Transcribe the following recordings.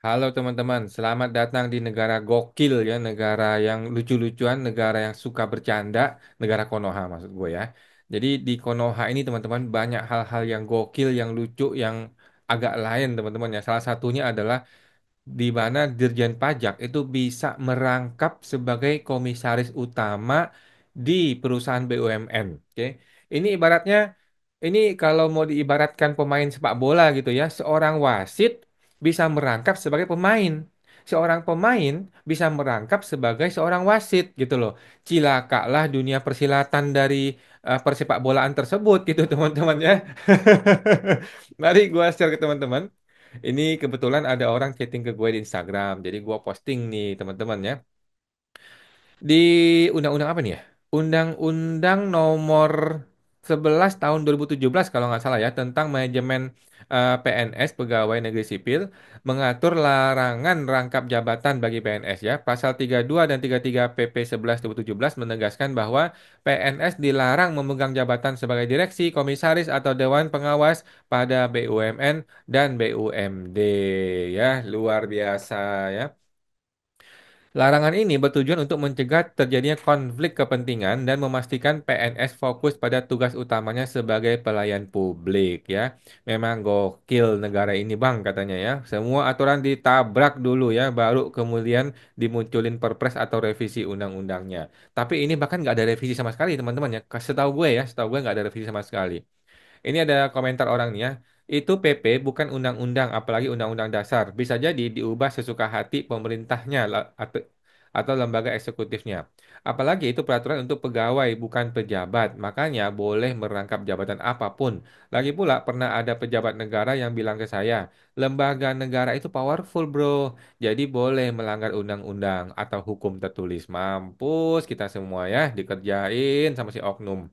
Halo teman-teman, selamat datang di negara gokil ya, negara yang lucu-lucuan, negara yang suka bercanda, negara Konoha maksud gue ya. Jadi di Konoha ini teman-teman banyak hal-hal yang gokil, yang lucu, yang agak lain teman-teman ya. Salah satunya adalah di mana Dirjen Pajak itu bisa merangkap sebagai komisaris utama di perusahaan BUMN. Oke, ini ibaratnya, ini kalau mau diibaratkan pemain sepak bola gitu ya, seorang wasit bisa merangkap sebagai pemain. Seorang pemain bisa merangkap sebagai seorang wasit gitu loh. Cilakalah dunia persilatan dari persepak bolaan tersebut gitu teman-teman ya. Mari gua share ke teman-teman. Ini kebetulan ada orang chatting ke gue di Instagram, jadi gue posting nih teman-teman ya. Di undang-undang apa nih ya? Undang-undang nomor 11 tahun 2017 kalau nggak salah ya, tentang manajemen PNS pegawai negeri sipil, mengatur larangan rangkap jabatan bagi PNS ya. Pasal 32 dan 33 PP 11 2017 menegaskan bahwa PNS dilarang memegang jabatan sebagai direksi, komisaris atau dewan pengawas pada BUMN dan BUMD ya. Luar biasa ya. Larangan ini bertujuan untuk mencegah terjadinya konflik kepentingan dan memastikan PNS fokus pada tugas utamanya sebagai pelayan publik ya. Memang gokil negara ini Bang katanya ya. Semua aturan ditabrak dulu ya, baru kemudian dimunculin perpres atau revisi undang-undangnya. Tapi ini bahkan nggak ada revisi sama sekali teman-teman ya. Setahu gue ya, setahu gue nggak ada revisi sama sekali. Ini ada komentar orang nih ya. Itu PP bukan undang-undang, apalagi undang-undang dasar. Bisa jadi diubah sesuka hati pemerintahnya atau lembaga eksekutifnya. Apalagi itu peraturan untuk pegawai, bukan pejabat. Makanya boleh merangkap jabatan apapun. Lagi pula pernah ada pejabat negara yang bilang ke saya, lembaga negara itu powerful bro. Jadi boleh melanggar undang-undang atau hukum tertulis. Mampus kita semua ya, dikerjain sama si oknum.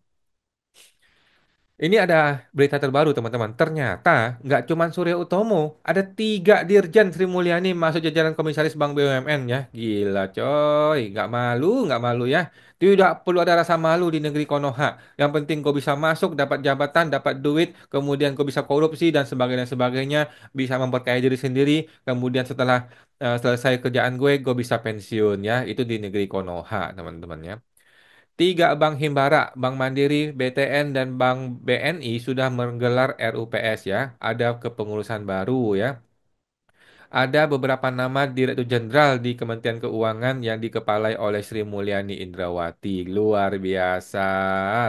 Ini ada berita terbaru teman-teman. Ternyata nggak cuma Surya Utomo, ada tiga Dirjen Sri Mulyani masuk jajaran komisaris Bank BUMN ya. Gila coy, nggak malu ya. Tidak perlu ada rasa malu di negeri Konoha. Yang penting kau bisa masuk, dapat jabatan, dapat duit, kemudian kau bisa korupsi dan sebagainya sebagainya, bisa memperkaya diri sendiri. Kemudian setelah selesai kerjaan gue bisa pensiun ya. Itu di negeri Konoha teman-teman ya. Tiga bank Himbara, Bank Mandiri, BTN, dan Bank BNI sudah menggelar RUPS ya. Ada kepengurusan baru ya. Ada beberapa nama Direktur Jenderal di Kementerian Keuangan yang dikepalai oleh Sri Mulyani Indrawati. Luar biasa,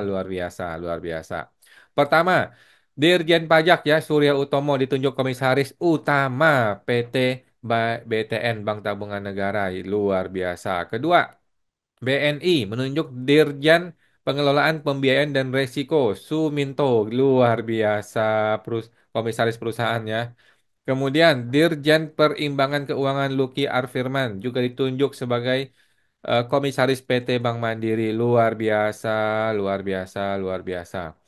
luar biasa, luar biasa. Pertama, Dirjen Pajak ya, Surya Utomo ditunjuk Komisaris Utama PT BTN, Bank Tabungan Negara. Luar biasa. Kedua, BNI menunjuk Dirjen Pengelolaan Pembiayaan dan Resiko Suminto, luar biasa, komisaris perusahaan ya. Kemudian Dirjen Perimbangan Keuangan Luki Arfirman juga ditunjuk sebagai komisaris PT Bank Mandiri, luar biasa, luar biasa, luar biasa.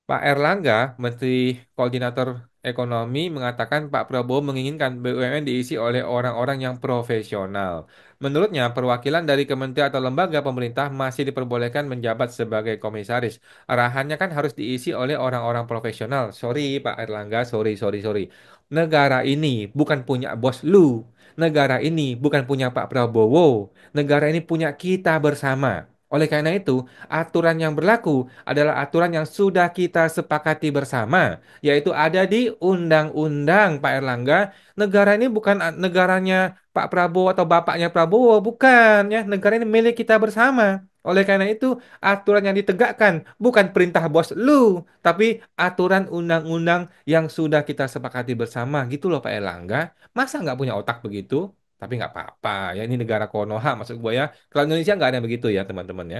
Pak Erlangga, Menteri Koordinator Ekonomi, mengatakan Pak Prabowo menginginkan BUMN diisi oleh orang-orang yang profesional. Menurutnya, perwakilan dari kementerian atau lembaga pemerintah masih diperbolehkan menjabat sebagai komisaris. Arahannya kan harus diisi oleh orang-orang profesional. Sorry, Pak Erlangga, sorry, sorry, sorry. Negara ini bukan punya bos lu. Negara ini bukan punya Pak Prabowo. Negara ini punya kita bersama. Oleh karena itu, aturan yang berlaku adalah aturan yang sudah kita sepakati bersama, yaitu ada di undang-undang Pak Erlangga. Negara ini bukan negaranya Pak Prabowo atau bapaknya Prabowo, bukan ya. Negara ini milik kita bersama. Oleh karena itu, aturan yang ditegakkan bukan perintah bos lu, tapi aturan undang-undang yang sudah kita sepakati bersama. Gitu loh Pak Erlangga. Masa nggak punya otak begitu? Tapi nggak apa-apa ya, ini negara Konoha maksud gue ya. Kalau Indonesia nggak ada begitu ya teman-teman ya.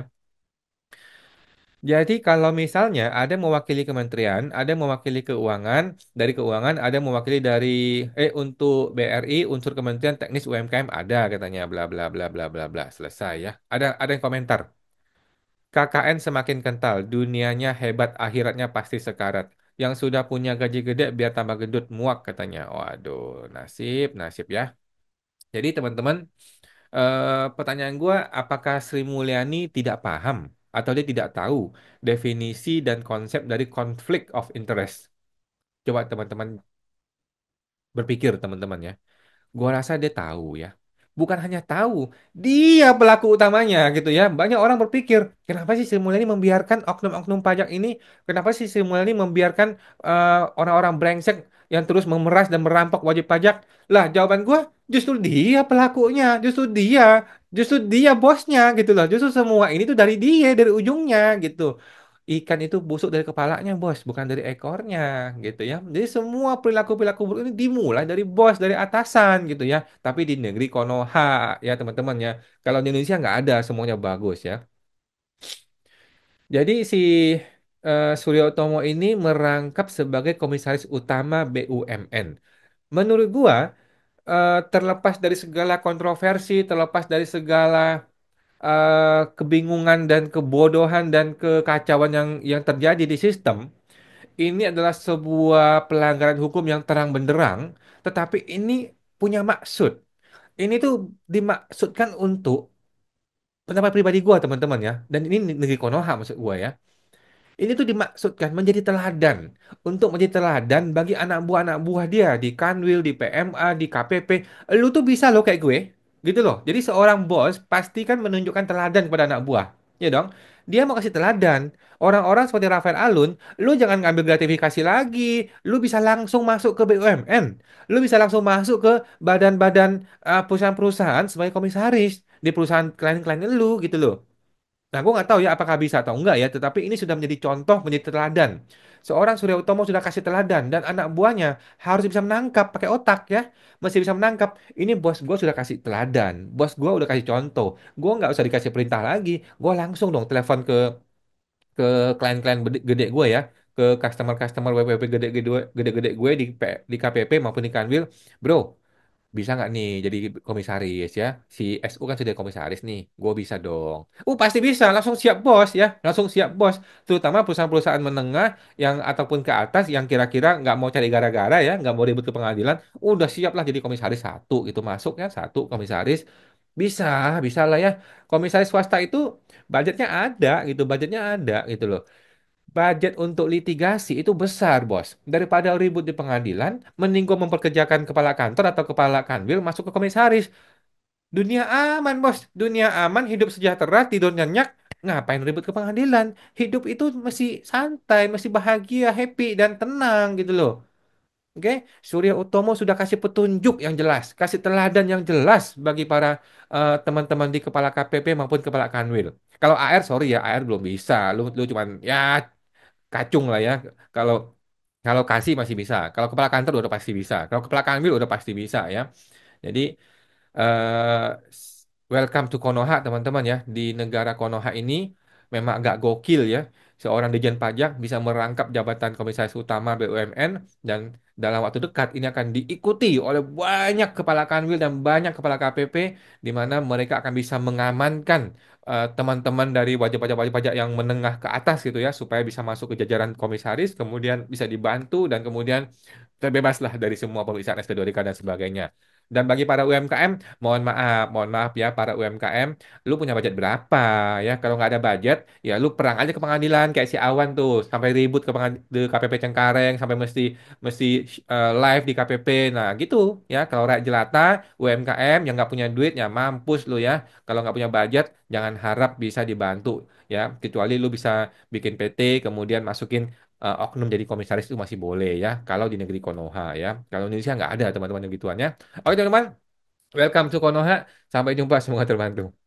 Jadi kalau misalnya ada mewakili kementerian, ada mewakili keuangan, dari keuangan ada mewakili dari untuk BRI unsur Kementerian Teknis UMKM ada katanya bla bla bla bla bla bla selesai ya. Ada yang komentar. KKN semakin kental, dunianya hebat, akhiratnya pasti sekarat. Yang sudah punya gaji gede biar tambah gendut muak katanya. Waduh, nasib, nasib ya. Jadi teman-teman, pertanyaan gue, apakah Sri Mulyani tidak paham atau dia tidak tahu definisi dan konsep dari conflict of interest? Coba teman-teman berpikir teman-teman ya. Gua rasa dia tahu ya. Bukan hanya tahu, dia pelaku utamanya gitu ya. Banyak orang berpikir, kenapa sih Sri Mulyani membiarkan oknum-oknum pajak ini? Kenapa sih Sri Mulyani membiarkan orang-orang brengsek yang terus memeras dan merampok wajib pajak? Lah, jawaban gua justru dia pelakunya, justru dia bosnya gitu loh. Justru semua ini tuh dari dia, dari ujungnya gitu. Ikan itu busuk dari kepalanya, bos, bukan dari ekornya, gitu ya. Jadi semua perilaku-perilaku buruk ini dimulai dari bos, dari atasan, gitu ya. Tapi di negeri Konoha, ya teman-teman ya. Kalau di Indonesia nggak ada semuanya bagus ya. Jadi si Suryo Utomo ini merangkap sebagai komisaris utama BUMN. Menurut gua, terlepas dari segala kontroversi, terlepas dari segala kebingungan dan kebodohan dan kekacauan yang terjadi di sistem, ini adalah sebuah pelanggaran hukum yang terang benderang, tetapi ini punya maksud. Ini tuh dimaksudkan untuk pendapat pribadi gua, teman-teman ya. Dan ini negeri Konoha maksud gua ya. Ini tuh dimaksudkan menjadi teladan untuk menjadi teladan bagi anak buah dia di Kanwil, di PMA, di KPP. Lu tuh bisa loh kayak gue, gitu loh. Jadi seorang bos pasti kan menunjukkan teladan kepada anak buah, ya dong. Dia mau kasih teladan. Orang-orang seperti Rafael Alun, lu jangan ngambil gratifikasi lagi. Lu bisa langsung masuk ke BUMN. Lu bisa langsung masuk ke badan-badan perusahaan-perusahaan sebagai komisaris di perusahaan klien-klien lu gitu loh. Nah, gue nggak tahu ya apakah bisa atau enggak ya, tetapi ini sudah menjadi contoh, menjadi teladan. Seorang Surya Utomo sudah kasih teladan dan anak buahnya harus bisa menangkap pakai otak ya, mesti bisa menangkap. Ini bos gue sudah kasih teladan, bos gue udah kasih contoh. Gue nggak usah dikasih perintah lagi, gue langsung dong telepon ke klien-klien gede gue ya, ke customer-customer WPP gede-gede gue di KPP maupun di Kanwil, bro. Bisa nggak nih jadi komisaris ya? Si SU kan sudah komisaris nih, gue bisa dong. Pasti bisa, langsung siap bos ya, langsung siap bos. Terutama perusahaan-perusahaan menengah yang ataupun ke atas yang kira-kira nggak mau cari gara-gara ya, nggak mau ribut ke pengadilan, udah siap lah jadi komisaris satu gitu masuk ya, satu komisaris. Bisa, bisa lah ya. Komisaris swasta itu budgetnya ada gitu, budgetnya ada gitu loh. Budget untuk litigasi itu besar, bos. Daripada ribut di pengadilan, mending gue memperkerjakan kepala kantor atau kepala kanwil masuk ke komisaris. Dunia aman, bos. Dunia aman, hidup sejahtera, tidur nyenyak. Ngapain ribut ke pengadilan? Hidup itu masih santai, masih bahagia, happy, dan tenang gitu loh. Oke, Surya Utomo sudah kasih petunjuk yang jelas, kasih teladan yang jelas bagi para teman-teman di kepala KPP maupun kepala kanwil. Kalau AR, sorry ya, AR belum bisa. Lu cuman ya kacung lah ya. Kalau kalau kasih masih bisa. Kalau kepala kantor udah pasti bisa. Kalau kepala kanwil udah pasti bisa ya. Jadi eh, welcome to Konoha teman-teman ya. Di negara Konoha ini memang agak gokil ya. Seorang Dirjen Pajak bisa merangkap jabatan Komisaris Utama BUMN dan dalam waktu dekat ini akan diikuti oleh banyak kepala kanwil dan banyak kepala KPP di mana mereka akan bisa mengamankan teman-teman dari wajib pajak yang menengah ke atas gitu ya supaya bisa masuk ke jajaran komisaris kemudian bisa dibantu dan kemudian terbebaslah dari semua pemeriksaan ST2DK dan sebagainya. Dan bagi para UMKM, mohon maaf ya para UMKM, lu punya budget berapa ya? Kalau nggak ada budget, ya lu perang aja ke pengadilan kayak si Awan tuh, sampai ribut di KPP Cengkareng, sampai mesti mesti live di KPP. Nah gitu ya. Kalau rakyat jelata, UMKM yang nggak punya duit, ya mampus lu ya. Kalau nggak punya budget, jangan harap bisa dibantu ya. Kecuali lu bisa bikin PT, kemudian masukin oknum jadi komisaris itu masih boleh ya. Kalau di negeri Konoha ya. Kalau Indonesia nggak ada teman-teman yang gituan ya. Oke teman-teman, welcome to Konoha. Sampai jumpa, semoga terbantu.